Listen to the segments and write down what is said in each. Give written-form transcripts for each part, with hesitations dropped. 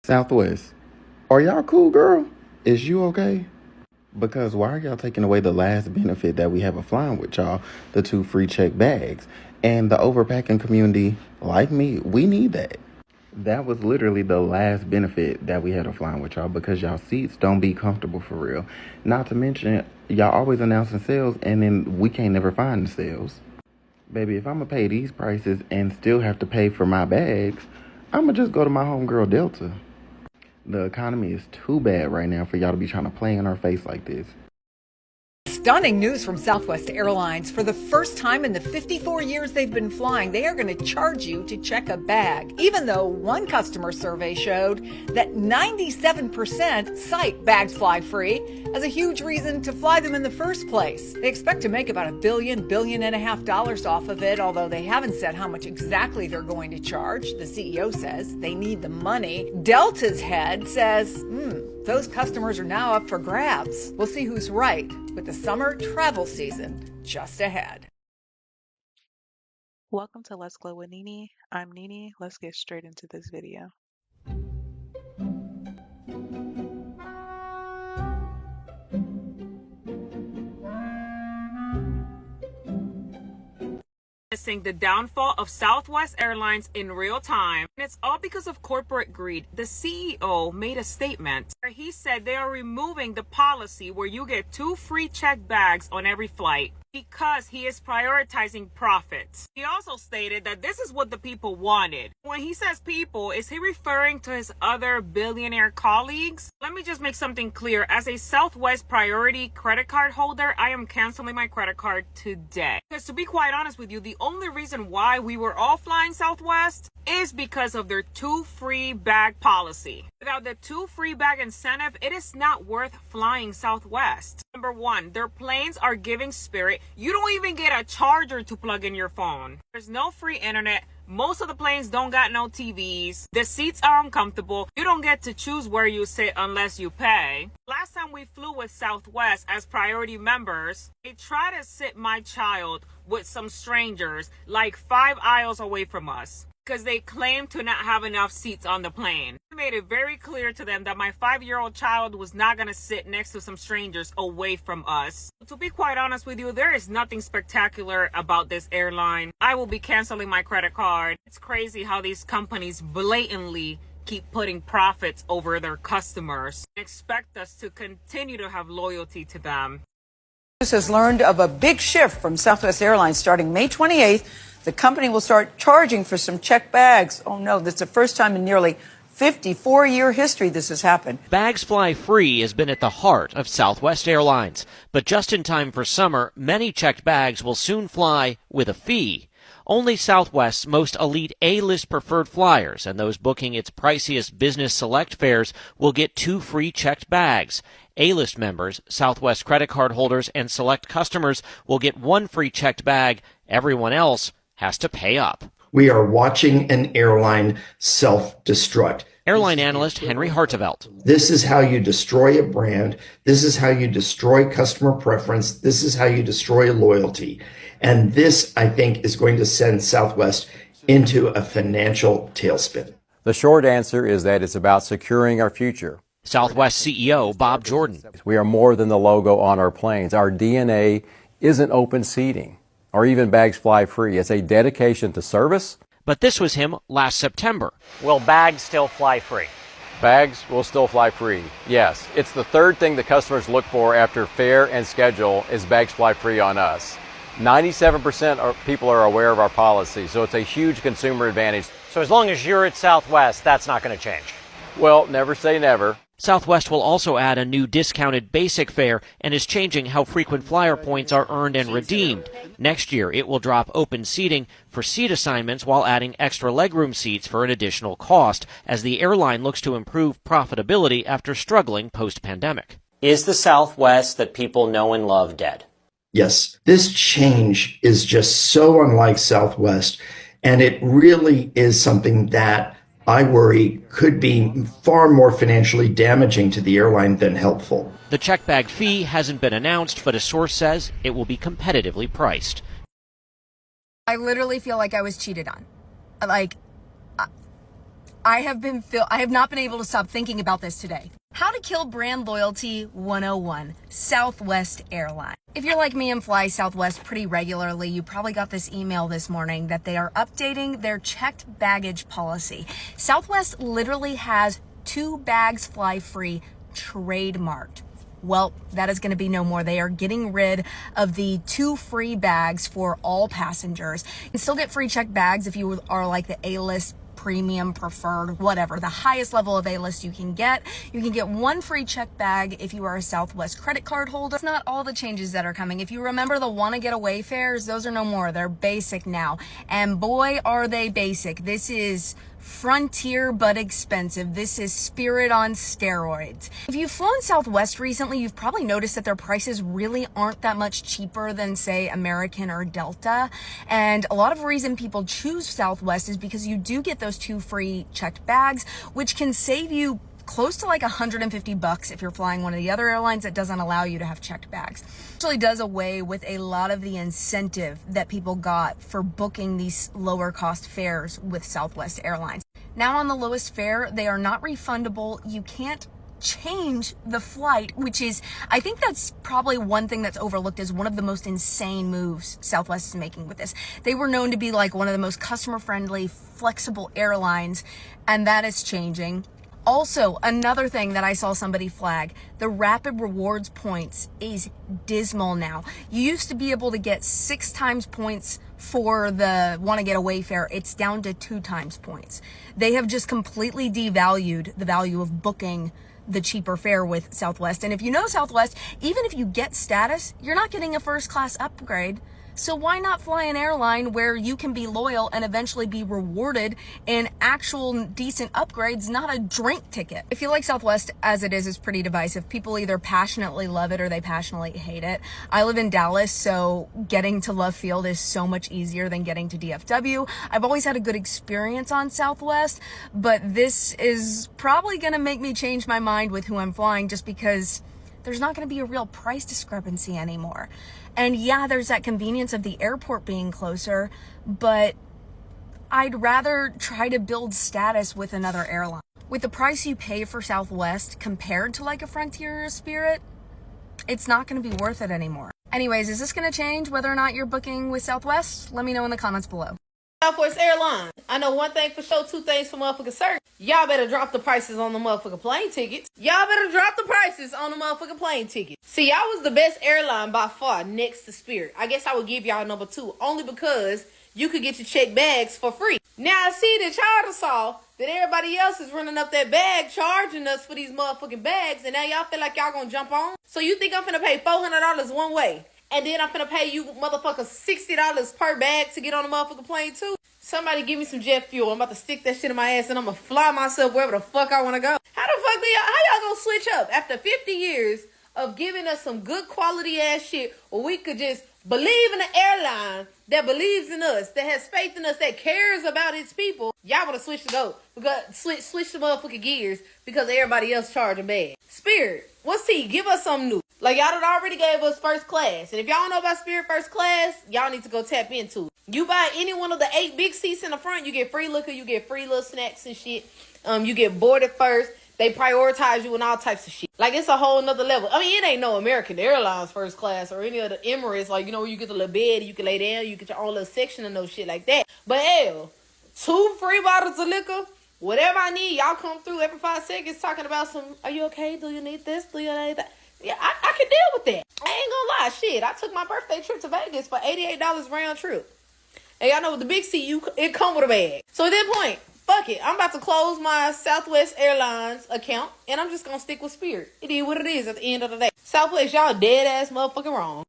Southwest, are y'all cool, girl? Is you okay? Because why are y'all taking away the last benefit that we have of flying with y'all, the 2 free check bags? And the overpacking community, like me, we need that. That was literally the last benefit that we had of flying with y'all because y'all seats don't be comfortable for real. Not to mention, y'all always announcing sales and then we can't never find the sales. Baby, if I'm gonna pay these prices and still have to pay for my bags, I'm gonna just go to my homegirl Delta. The economy is too bad right now for y'all to be trying to play in our face like this. Stunning news from Southwest Airlines. For the first time in the 54 years they've been flying, they are going to charge you to check a bag, even though one customer survey showed that 97% cite bags fly free as a huge reason to fly them in the first place. They expect to make about $1 billion and a half off of it, although they haven't said how much exactly they're going to charge. The CEO says they need the money. Delta's head says, those customers are now up for grabs. We'll see who's right with the summer travel season just ahead. Welcome to Let's Glow with Nini. I'm Nini. Let's get straight into this video. The downfall of Southwest Airlines in real time. And it's all because of corporate greed. The CEO made a statement where he said they are removing the policy where you get 2 free checked bags on every flight because he is prioritizing profits. He also stated that this is what the people wanted. When he says people, is he referring to his other billionaire colleagues? Let me just make something clear. As a Southwest Priority credit card holder, I am canceling my credit card today. Because to be quite honest with you, the only reason why we were all flying Southwest is because of their 2 free bag policy. Without the 2 free bag incentive, it is not worth flying Southwest. Number one, their planes are giving Spirit. You don't even get a charger to plug in your phone. There's no free internet. Most of the planes don't got no TVs. The seats are uncomfortable. You don't get to choose where you sit unless you pay. Last time we flew with Southwest as priority members, they tried to sit my child with some strangers like 5 aisles away from us because they claimed to not have enough seats on the plane. I made it very clear to them that my 5-year-old child was not going to sit next to some strangers away from us. To be quite honest with you, there is nothing spectacular about this airline. I will be canceling my credit card. It's crazy how these companies blatantly keep putting profits over their customers and expect us to continue to have loyalty to them. Has learned of a big shift from Southwest Airlines starting May 28th. The company will start charging for some checked bags. Oh no, that's the first time in nearly 54-year history this has happened. Bags Fly Free has been at the heart of Southwest Airlines. But just in time for summer, many checked bags will soon fly with a fee. Only Southwest's most elite A-list preferred flyers and those booking its priciest business select fares will get 2 free checked bags. A-list members, Southwest credit card holders, and select customers will get 1 free checked bag. Everyone else has to pay up. We are watching an airline self-destruct. Airline analyst Henry Hartevelt. This is how you destroy a brand. This is how you destroy customer preference. This is how you destroy loyalty. And this, I think, is going to send Southwest into a financial tailspin. The short answer is that it's about securing our future. Southwest CEO Bob Jordan. We are more than the logo on our planes. Our DNA isn't open seating or even bags fly free. It's a dedication to service. But this was him last September. Will bags still fly free? Bags will still fly free, yes. It's the third thing the customers look for after fare and schedule is bags fly free on us. 97% of people are aware of our policy, so it's a huge consumer advantage. So as long as you're at Southwest, that's not going to change? Well, never say never. Southwest will also add a new discounted basic fare and is changing how frequent flyer points are earned and redeemed. Next year, it will drop open seating for seat assignments while adding extra legroom seats for an additional cost as the airline looks to improve profitability after struggling post-pandemic. Is the Southwest that people know and love dead? Yes, this change is just so unlike Southwest, and it really is something that I worry could be far more financially damaging to the airline than helpful. The check bag fee hasn't been announced, but a source says it will be competitively priced. I literally feel like I was cheated on. I have not been able to stop thinking about this today. How to kill brand loyalty 101, Southwest Airlines. If you're like me and fly Southwest pretty regularly, you probably got this email this morning that they are updating their checked baggage policy. Southwest literally has 2 bags fly free trademarked. Well, that is going to be no more. They are getting rid of the 2 free bags for all passengers. You can still get free checked bags if you are like the A-list, premium, preferred, whatever, the highest level of A-list you can get. You can get 1 free check bag if you are a Southwest credit card holder. That's not all the changes that are coming. If you remember the wanna get away fares, those are no more. They're basic now. And boy, are they basic. This is Frontier but expensive. This is Spirit on steroids. If you've flown Southwest recently, you've probably noticed that their prices really aren't that much cheaper than, say, American or Delta. And a lot of the reason people choose Southwest is because you do get those 2 free checked bags, which can save you close to like $150 if you're flying one of the other airlines that doesn't allow you to have checked bags. It actually does away with a lot of the incentive that people got for booking these lower cost fares with Southwest Airlines. Now on the lowest fare, they are not refundable. You can't change the flight, which is, I think that's probably one thing that's overlooked as one of the most insane moves Southwest is making with this. They were known to be like one of the most customer friendly, flexible airlines, and that is changing. Also, another thing that I saw somebody flag, the rapid rewards points is dismal now. You used to be able to get 6 times points for the want to get away fare. It's down to 2 times points. They have just completely devalued the value of booking the cheaper fare with Southwest. And if you know Southwest, even if you get status, you're not getting a first class upgrade. So why not fly an airline where you can be loyal and eventually be rewarded in actual decent upgrades, not a drink ticket? I feel like Southwest, as it is pretty divisive. People either passionately love it or they passionately hate it. I live in Dallas, so getting to Love Field is so much easier than getting to DFW. I've always had a good experience on Southwest, but this is probably going to make me change my mind with who I'm flying, just because there's not going to be a real price discrepancy anymore. And yeah, there's that convenience of the airport being closer, but I'd rather try to build status with another airline. With the price you pay for Southwest compared to like a Frontier or a Spirit, it's not going to be worth it anymore. Anyways, is this going to change whether or not you're booking with Southwest? Let me know in the comments below. Southwest Airlines. I know one thing for sure, 2 things for motherfucking certain. Y'all better drop the prices on the motherfucking plane tickets. Y'all better drop the prices on the motherfucking plane tickets. See, y'all was the best airline by far next to Spirit. I guess I would give y'all number 2 only because you could get your check bags for free. Now I see that y'all saw that everybody else is running up that bag, charging us for these motherfucking bags, and now y'all feel like y'all gonna jump on? So you think I'm finna pay $400 one way, and then I'm finna pay you motherfuckers $60 per bag to get on the motherfucking plane too? Somebody give me some jet fuel. I'm about to stick that shit in my ass and I'm gonna fly myself wherever the fuck I wanna go. How y'all gonna switch up after 50 years of giving us some good quality ass shit where we could just believe in an airline that believes in us, that has faith in us, that cares about its people? Y'all wanna switch switch the motherfucking gears because everybody else charging bad. Spirit, what's T? Give us something new. Like, y'all done already gave us first class. And if y'all don't know about Spirit first class, y'all need to go tap into it. You buy any one of the 8 big seats in the front, you get free liquor, you get free little snacks and shit. You get boarded first. They prioritize you and all types of shit. Like, it's a whole nother level. I mean, it ain't no American Airlines first class or any of the Emirates. Like, you know, where you get the little bed, you can lay down, you get your own little section and no shit like that. But hell, 2 free bottles of liquor, whatever I need, y'all come through every 5 seconds talking about some, are you okay? Do you need this? Do you need that? Yeah, I can deal with that. I ain't gonna lie, shit. I took my birthday trip to Vegas for $88 round trip. And y'all know with the big seat, it come with a bag. So at that point, fuck it. I'm about to close my Southwest Airlines account, and I'm just gonna stick with Spirit. It is what it is at the end of the day. Southwest, y'all dead ass motherfucking wrong.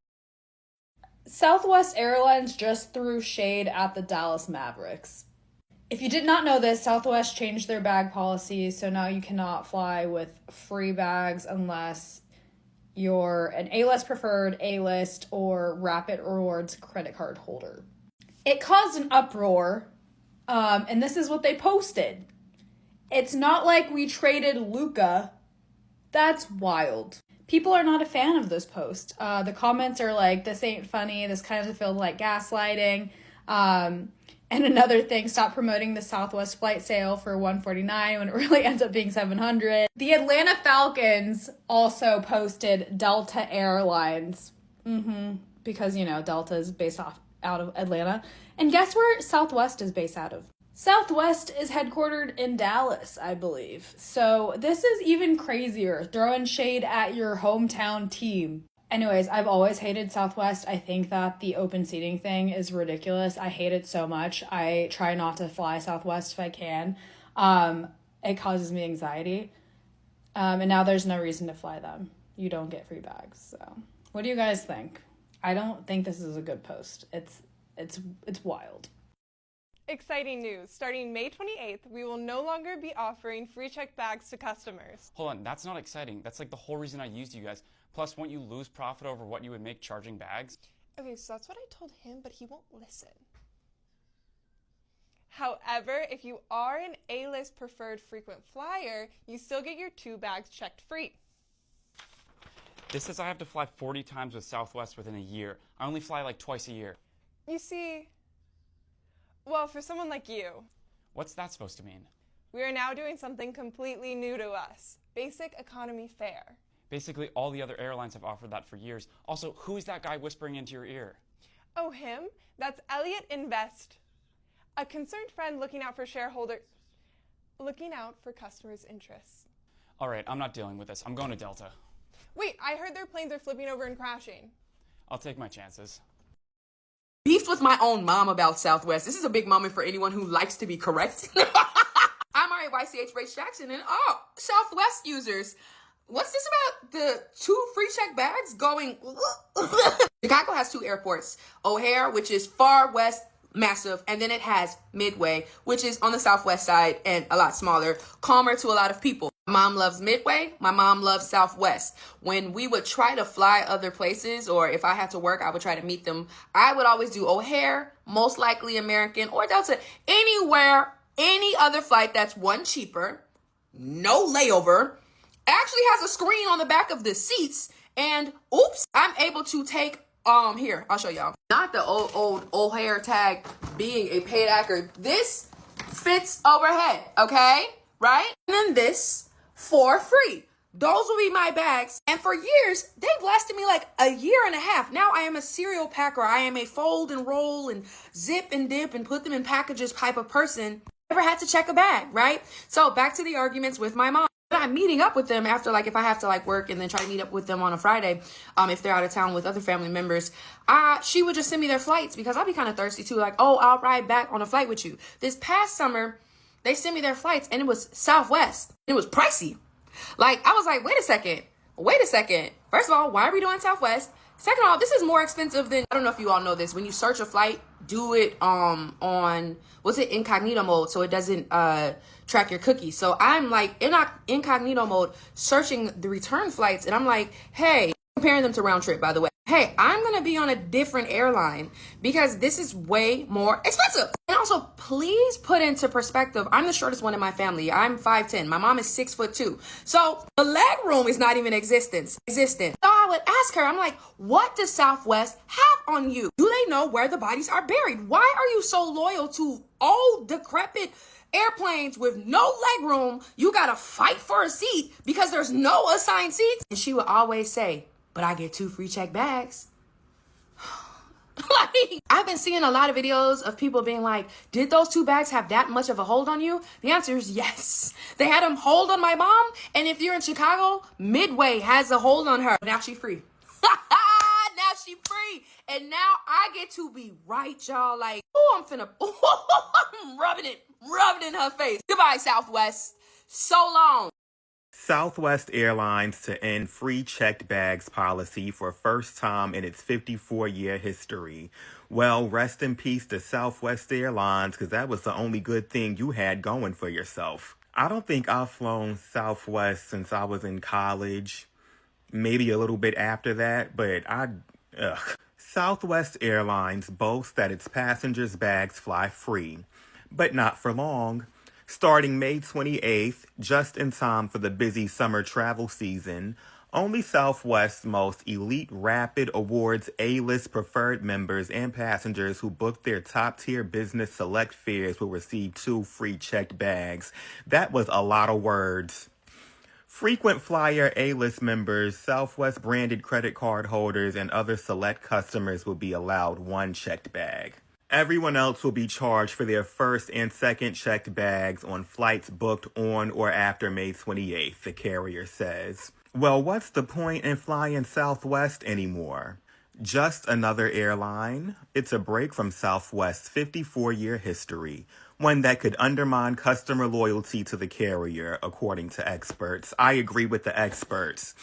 Southwest Airlines just threw shade at the Dallas Mavericks. If you did not know this, Southwest changed their bag policy, so now you cannot fly with free bags unless you're an A-list preferred, A-list, or Rapid Rewards credit card holder. It caused an uproar, and this is what they posted. It's not like we traded Luka. That's wild. People are not a fan of this post. The comments are like, this ain't funny, this kind of feels like gaslighting. And And another thing, stop promoting the Southwest flight sale for $149 when it really ends up being $700. The Atlanta Falcons also posted Delta Airlines. Because, you know, Delta is based out of Atlanta. And guess where Southwest is based out of? Southwest is headquartered in Dallas, I believe. So this is even crazier, throwing shade at your hometown team. Anyways, I've always hated Southwest. I think that the open seating thing is ridiculous. I hate it so much. I try not to fly Southwest if I can. It causes me anxiety. And now there's no reason to fly them. You don't get free bags. So what do you guys think? I don't think this is a good post. It's wild. Exciting news. Starting May 28th, we will no longer be offering free check bags to customers. Hold on, that's not exciting. That's like the whole reason I used you guys. Plus, won't you lose profit over what you would make charging bags? Okay, so that's what I told him, but he won't listen. However, if you are an A-list preferred frequent flyer, you still get your 2 bags checked free. This says I have to fly 40 times with Southwest within a year. I only fly like twice a year. You see, well, for someone like you, What's that supposed to mean? we are now doing something completely new to us. Basic economy fare. Basically, all the other airlines have offered that for years. Also, who is that guy whispering into your ear? Oh, him? That's Elliott Invest. A concerned friend looking out for customers' interests. All right, I'm not dealing with this. I'm going to Delta. Wait, I heard their planes are flipping over and crashing. I'll take my chances. Beefed with my own mom about Southwest. This is a big moment for anyone who likes to be correct. I'm RAYCH Race Jackson, and Southwest users, what's this about the 2 free check bags going? Chicago has 2 airports. O'Hare, which is far west, massive, and then it has Midway, which is on the southwest side and a lot smaller, calmer to a lot of people. My mom loves Midway. My mom loves Southwest. When we would try to fly other places, or if I had to work, I would try to meet them. I would always do O'Hare, most likely American, or Delta. Anywhere, any other flight that's one cheaper, no layover, actually has a screen on the back of the seats, and oops, I'm able to take here, I'll show y'all. Not the old O'Hare tag being a paid actor. This fits overhead, okay? Right? And then this for free. Those will be my bags. And for years, they've lasted me like a year and a half. Now I am a cereal packer. I am a fold and roll and zip and dip and put them in packages type of person. Never had to check a bag, right? So back to the arguments with my mom. I'm meeting up with them after, like, if I have to like work and then try to meet up with them on a Friday, if they're out of town with other family members, she would just send me their flights because I'd be kind of thirsty too. Like, oh, I'll ride back on a flight with you. This past summer, they sent me their flights and it was Southwest. It was pricey. Like, I was like, wait a second. First of all, why are we doing Southwest? Second of all, this is more expensive than, I don't know if you all know this, when you search a flight, do it on incognito mode so it doesn't track your cookies. So I'm like in incognito mode searching the return flights, and I'm like, hey, comparing them to round trip, by the way. Hey, I'm gonna be on a different airline because this is way more expensive. And also, please put into perspective, I'm the shortest one in my family. I'm 5'10". My mom is 6'2". So the leg room is not even existent. So I would ask her, I'm like, what does Southwest have on you? Do they know where the bodies are buried? Why are you so loyal to old, decrepit airplanes with no leg room? You gotta fight for a seat because there's no assigned seats. And she would always say, but I get 2 free check bags. Like, I've been seeing a lot of videos of people being like, did those 2 bags have that much of a hold on you? The answer is yes. They had a hold on my mom. And if you're in Chicago, Midway has a hold on her. Now she's free. Now she free. And now I get to be right, y'all. Like, oh, I'm rubbing it in her face. Goodbye, Southwest. So long. Southwest Airlines to end free checked bags policy for first time in its 54-year history. Well, rest in peace to Southwest Airlines, because that was the only good thing you had going for yourself. I don't think I've flown Southwest since I was in college, maybe a little bit after that, but Southwest Airlines boasts that its passengers' bags fly free, but not for long. Starting May 28th, just in time for the busy summer travel season, Only Southwest's most elite Rapid Awards A-list preferred members and passengers who booked their top-tier business select fares will receive 2 free checked bags. That was a lot of words. Frequent flyer A-list members, Southwest branded credit card holders, and other select customers will be allowed 1 checked bag. Everyone else will be charged for their first and second checked bags on flights booked on or after May 28th, the carrier says. Well, what's the point in flying Southwest anymore? Just another airline? It's a break from Southwest's 54-year history, one that could undermine customer loyalty to the carrier, according to experts. I agree with the experts.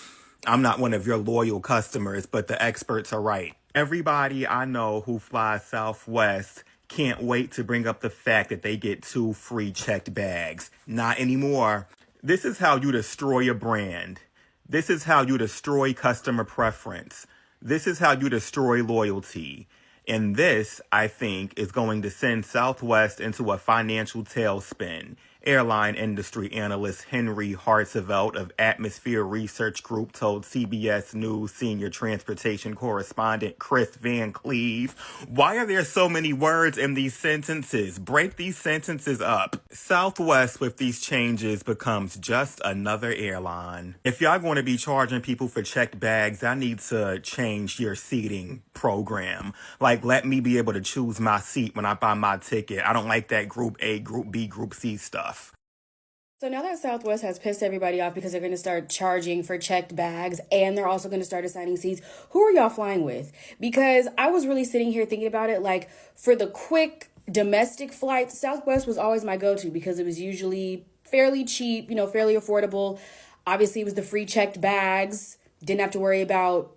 I'm not one of your loyal customers, but the experts are right. Everybody I know who flies Southwest can't wait to bring up the fact that they get 2 free checked bags. Not anymore. This is how you destroy a brand. This is how you destroy customer preference. This is how you destroy loyalty. And this, I think, is going to send Southwest into a financial tailspin. Airline industry analyst Henry Hartsevelt of Atmosphere Research Group told CBS News senior transportation correspondent Chris Van Cleve. Why are there so many words in these sentences? Break these sentences up. Southwest with these changes becomes just another airline. If y'all going to be charging people for checked bags, I need to change your seating program. Like, let me be able to choose my seat when I buy my ticket. I don't like that Group A, Group B, Group C stuff. So now that Southwest has pissed everybody off because they're going to start charging for checked bags and they're also going to start assigning seats, who are y'all flying with? Because I was really sitting here thinking about it, like, for the quick domestic flights, Southwest was always my go-to because it was usually fairly cheap, fairly affordable. Obviously, it was the free checked bags, didn't have to worry about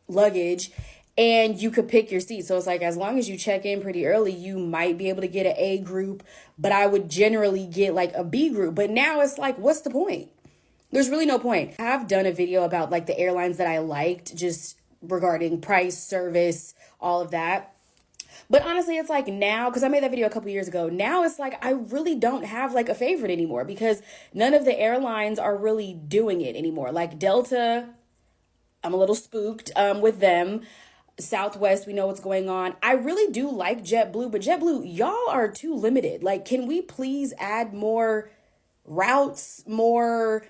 luggage, and you could pick your seat. So it's like, as long as you check in pretty early, you might be able to get an A group, but I would generally get like a B group. But now it's like, what's the point? There's really no point. I've done a video about like the airlines that I liked, just regarding price, service, all of that. But honestly, it's like now, because I made that video a couple years ago, now it's like I really don't have like a favorite anymore because none of the airlines are really doing it anymore. Like Delta, I'm a little spooked with them. Southwest, we know what's going on. I really do like JetBlue, but JetBlue, y'all are too limited. Like, can we please add more routes, more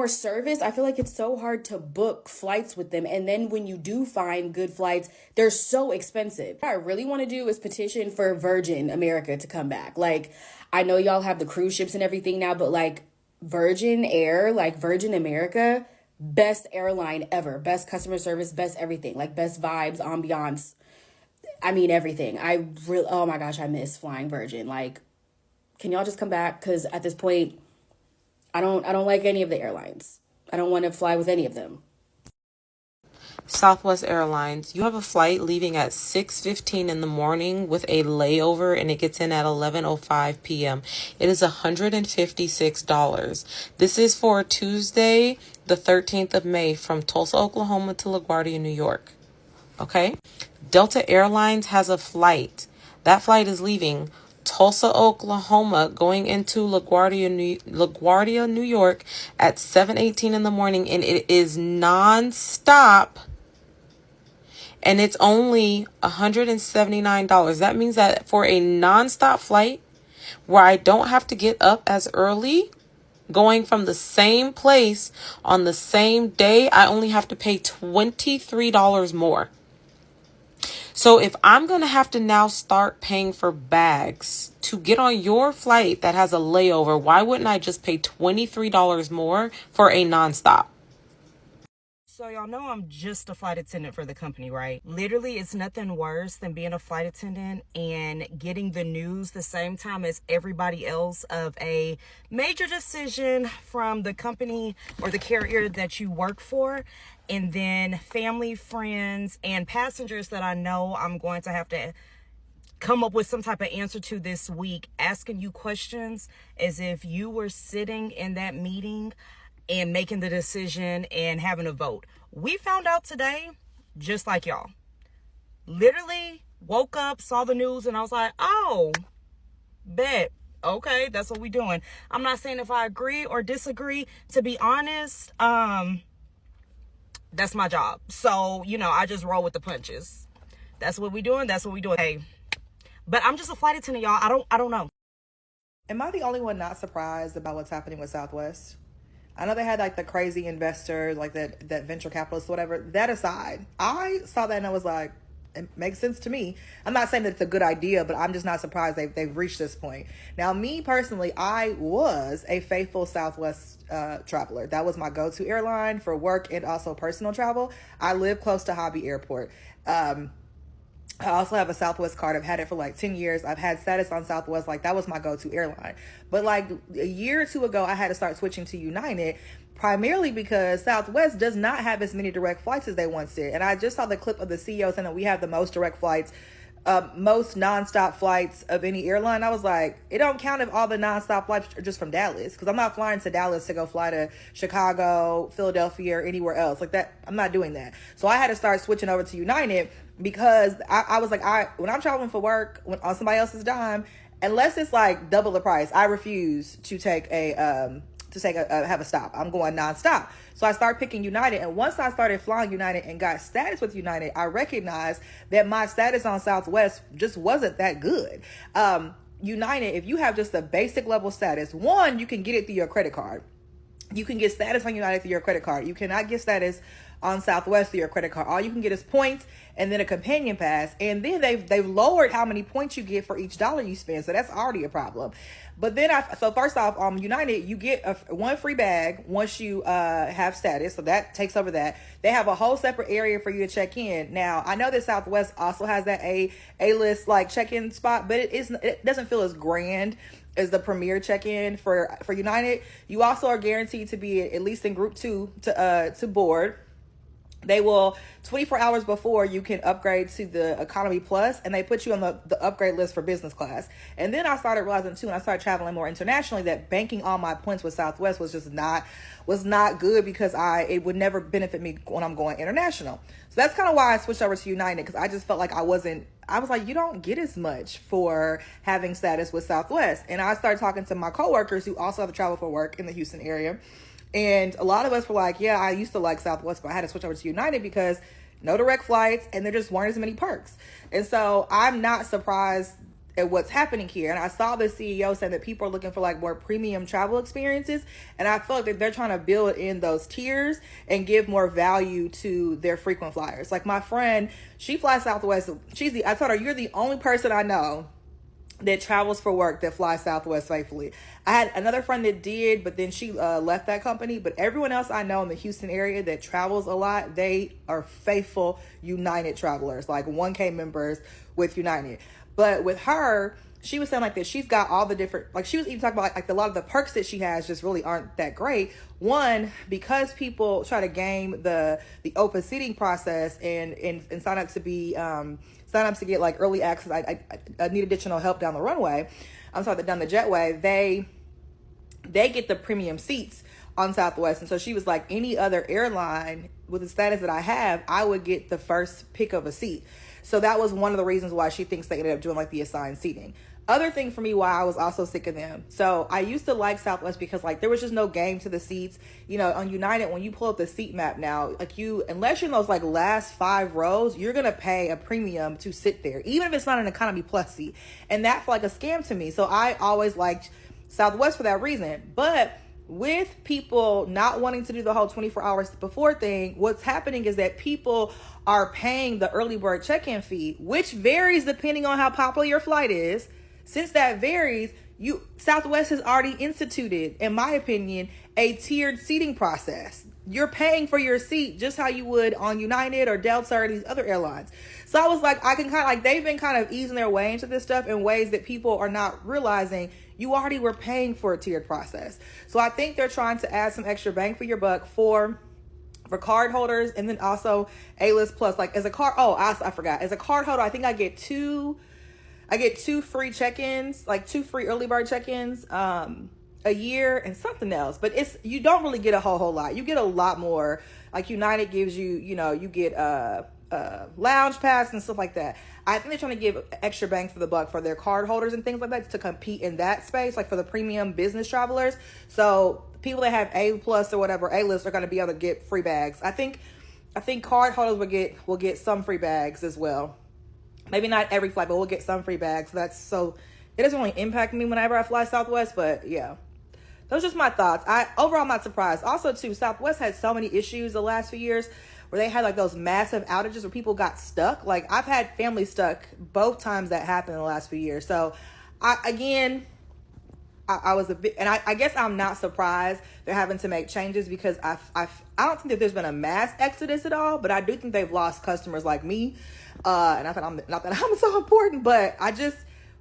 service? I feel like it's so hard to book flights with them. And then when you do find good flights, they're so expensive. What I really want to do is petition for Virgin America to come back. Like, I know y'all have the cruise ships and everything now, but like Virgin Air, like Virgin America, best airline ever, best customer service, best everything, like best vibes, ambiance. I mean, everything. Oh my gosh, I miss flying Virgin. Like, can y'all just come back? Because at this point, I don't like any of the airlines. I don't want to fly with any of them. Southwest Airlines, you have a flight leaving at 6:15 in the morning with a layover and it gets in at 11:05 p.m. It is $156. This is for Tuesday, the 13th of May from Tulsa, Oklahoma to LaGuardia, New York. Okay? Delta Airlines has a flight. That flight is leaving Tulsa, Oklahoma, going into LaGuardia, New York at 7:18 in the morning, and it is non-stop. And it's only $179. That means that for a nonstop flight where I don't have to get up as early, going from the same place on the same day, I only have to pay $23 more. So if I'm going to have to now start paying for bags to get on your flight that has a layover, why wouldn't I just pay $23 more for a nonstop? So y'all know I'm just a flight attendant for the company, right? Literally, it's nothing worse than being a flight attendant and getting the news the same time as everybody else of a major decision from the company or the carrier that you work for. And then family, friends, and passengers that I know I'm going to have to come up with some type of answer to this week, asking you questions as if you were sitting in that meeting and making the decision and having a vote. We found out today, just like y'all. Literally woke up, saw the news, and I was like, oh, bet. Okay, that's what we doing. I'm not saying if I agree or disagree. To be honest, That's my job. So, I just roll with the punches. That's what we doing. That's what we doing. Hey, but I'm just a flight attendant, y'all. I don't know. Am I the only one not surprised about what's happening with Southwest? I know they had like the crazy investors, like that venture capitalists, whatever. That aside, I saw that and I was like, it makes sense to me. I'm not saying that it's a good idea, but I'm just not surprised they've reached this point. Now, me personally, I was a faithful Southwest traveler. That was my go-to airline for work and also personal travel. I live close to Hobby Airport. I also have a Southwest card. I've had it for like 10 years. I've had status on Southwest. Like, that was my go-to airline. But like a year or two ago, I had to start switching to United, primarily because Southwest does not have as many direct flights as they once did. And I just saw the clip of the CEO saying that we have the most direct flights, most nonstop flights of any airline. I was like, it don't count if all the nonstop flights are just from Dallas, because I'm not flying to Dallas to go fly to Chicago, Philadelphia, or anywhere else like that. I'm not doing that. So I had to start switching over to United because I was like, when I'm traveling for work on somebody else's dime, unless it's like double the price, I refuse to take have a stop. I'm going nonstop. So I started picking United. And once I started flying United and got status with United, I recognized that my status on Southwest just wasn't that good. United, if you have just a basic level status, one, you can get it through your credit card. You can get status on United through your credit card. You cannot get status on Southwest through your credit card. All you can get is points and then a companion pass. And then they've lowered how many points you get for each dollar you spend. So that's already a problem. But then so first off, United, you get one free bag once you have status. So that takes over that. They have a whole separate area for you to check in. Now, I know that Southwest also has that A-list like check-in spot, but it doesn't feel as grand as the premier check-in for United. You also are guaranteed to be at least in group 2 to board. They will 24 hours before you can upgrade to the economy plus, and they put you on the upgrade list for business class. And then I started realizing too, when I started traveling more internationally, that banking all my points with Southwest was just not good, because it would never benefit me when I'm going international. So that's kind of why I switched over to United, because I just felt like I was like, you don't get as much for having status with Southwest. And I started talking to my coworkers who also have to travel for work in the Houston area. And a lot of us were like, yeah, I used to like Southwest, but I had to switch over to United because no direct flights and there just weren't as many perks. And so I'm not surprised at what's happening here. And I saw the CEO saying that people are looking for like more premium travel experiences. And I feel like that they're trying to build in those tiers and give more value to their frequent flyers. Like my friend, she flies Southwest. I told her, you're the only person I know that travels for work that flies Southwest faithfully. I had another friend that did, but then she left that company. But everyone else I know in the Houston area that travels a lot, they are faithful United travelers, like 1K members with United. But with her, she was saying like that she's got all the different, like she was even talking about like a lot of the perks that she has just really aren't that great. One, because people try to game the open seating process and sign up to be sign up to get like early access. I need additional help down the runway. I'm sorry, down the jetway. They get the premium seats on Southwest. And so she was like, any other airline with the status that I have, I would get the first pick of a seat. So that was one of the reasons why she thinks they ended up doing like the assigned seating. Other thing for me why I was also sick of them. So I used to like Southwest because like there was just no game to the seats. You know, on United, when you pull up the seat map now, like unless you're in those like last 5 rows, you're going to pay a premium to sit there, even if it's not an economy plus seat. And that felt like a scam to me. So I always liked Southwest for that reason. But with people not wanting to do the whole 24 hours before thing, what's happening is that people are paying the early bird check-in fee, which varies depending on how popular your flight is. Since that varies, Southwest has already instituted, in my opinion, a tiered seating process. You're paying for your seat just how you would on United or Delta or these other airlines. So I was like, I can kind of like, they've been kind of easing their way into this stuff in ways that people are not realizing you already were paying for a tiered process. So I think they're trying to add some extra bang for your buck for card holders, and then also A-list plus. Like as a card, I forgot. As a card holder, I think I get two free check-ins, like 2 free early bird check-ins a year and something else. But you don't really get a whole lot. You get a lot more. Like United gives you, you get lounge pass and stuff like that. I think they're trying to give extra bang for the buck for their card holders and things like that to compete in that space, like for the premium business travelers. So people that have A plus or whatever A list are going to be able to get free bags. I think I think card holders will get some free bags as well. Maybe not every flight, but we'll get some free bags. So it doesn't really impact me whenever I fly Southwest, but yeah. Those are just my thoughts. Overall, I'm not surprised. Also, too, Southwest had so many issues the last few years where they had like those massive outages where people got stuck. Like I've had family stuck both times that happened in the last few years. So I was a bit, and I guess I'm not surprised they're having to make changes because I don't think that there's been a mass exodus at all, but I do think they've lost customers like me. And not that I'm so important, but I just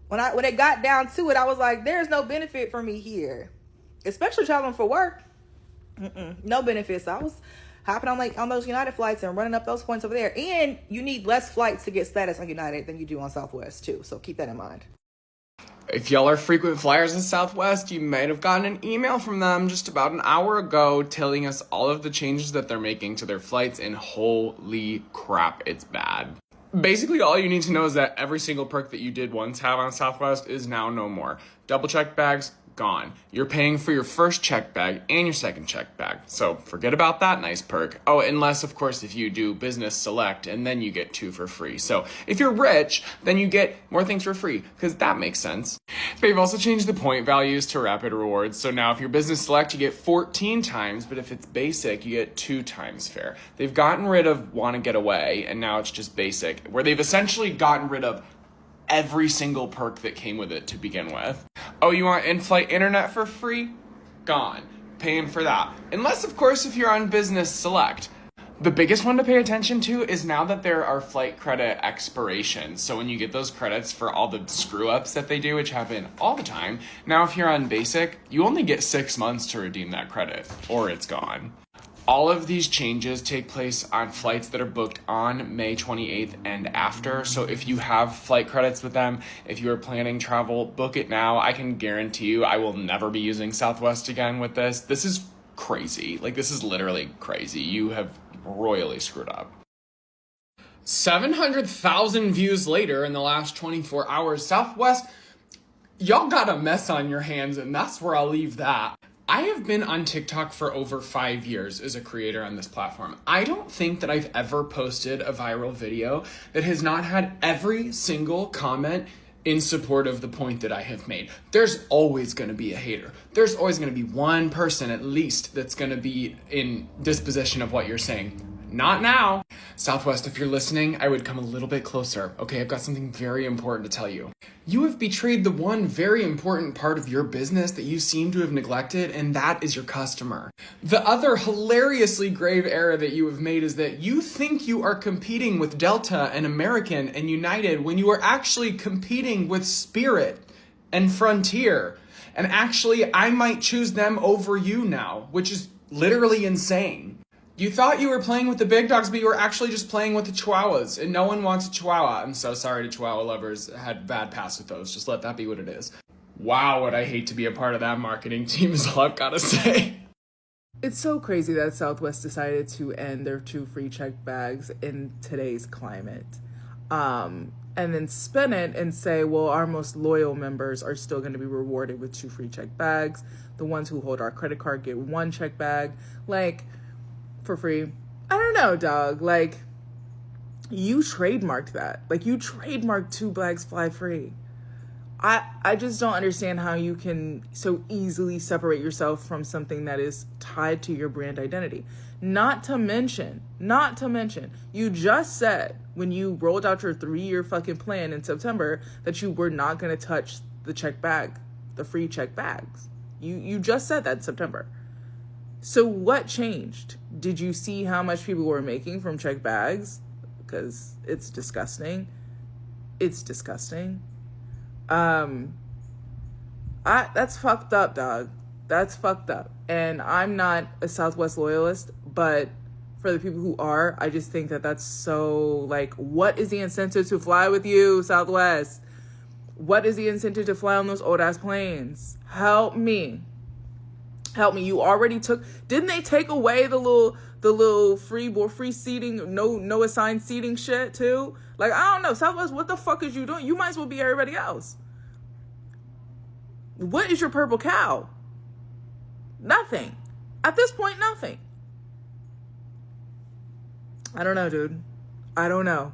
when it got down to it, I was like, there's no benefit for me here, especially traveling for work. No benefits. So I was hopping on those United flights and running up those points over there. And you need less flights to get status on United than you do on Southwest too. So keep that in mind. If y'all are frequent flyers in Southwest, you might have gotten an email from them just about an hour ago telling us all of the changes that they're making to their flights, and holy crap, it's bad. Basically, all you need to know is that every single perk that you did once have on Southwest is now no more. Double check bags, gone. You're paying for your first check bag and your second check bag. So forget about that nice perk. Oh, unless, of course, if you do business select and then you get 2 for free. So if you're rich, then you get more things for free because that makes sense. They've also changed the point values to rapid rewards. So now if you're business select, you get 14 times, but if it's basic, you get 2 times fare. They've gotten rid of want to get away, and now it's just basic, where they've essentially gotten rid of every single perk that came with it to begin with. Oh, you want in-flight internet for free? Gone. Paying for that. Unless, of course, if you're on business select. The biggest one to pay attention to is now that there are flight credit expirations. So when you get those credits for all the screw-ups that they do, which happen all the time, now if you're on basic, you only get 6 months to redeem that credit, or it's gone. All of these changes take place on flights that are booked on May 28th and after. So if you have flight credits with them, if you are planning travel, book it now. I can guarantee you I will never be using Southwest again with this. This is crazy. Like, this is literally crazy. You have royally screwed up. 700,000 views later in the last 24 hours, Southwest, y'all got a mess on your hands, and that's where I'll leave that. I have been on TikTok for over 5 years as a creator on this platform. I don't think that I've ever posted a viral video that has not had every single comment in support of the point that I have made. There's always going to be a hater. There's always going to be one person at least that's going to be in disposition of what you're saying. Not now. Southwest, if you're listening, I would come a little bit closer. Okay, I've got something very important to tell you. You have betrayed the one very important part of your business that you seem to have neglected, and that is your customer. The other hilariously grave error that you have made is that you think you are competing with Delta and American and United when you are actually competing with Spirit and Frontier. And actually, I might choose them over you now, which is literally insane. You thought you were playing with the big dogs, but you were actually just playing with the Chihuahuas, and no one wants a Chihuahua. I'm so sorry to Chihuahua lovers. I had bad past with those. Just let that be what it is. Wow, would I hate to be a part of that marketing team is all I've got to say. It's so crazy that Southwest decided to end their 2 free check bags in today's climate. And then spin it and say, well, our most loyal members are still going to be rewarded with 2 free check bags. The ones who hold our credit card get 1 check bag. Like, for free. I don't know, dog. Like, you trademarked that. Like, you trademarked 2 bags fly free. I just don't understand how you can so easily separate yourself from something that is tied to your brand identity. Not to mention, you just said when you rolled out your 3-year fucking plan in September that you were not going to touch the check bag, the free check bags. You just said that in September. So what changed? Did you see how much people were making from check bags? Because it's disgusting. It's disgusting. That's fucked up, dog. That's fucked up. And I'm not a Southwest loyalist, but for the people who are, I just think that that's so, like, what is the incentive to fly with you, Southwest? What is the incentive to fly on those old ass planes? Help me. You already didn't they take away the little free seating, no assigned seating shit too? Like, I don't know, Southwest, what the fuck is you doing? You might as well be everybody else. What is your purple cow? Nothing. At this point, nothing. I don't know, dude. I don't know.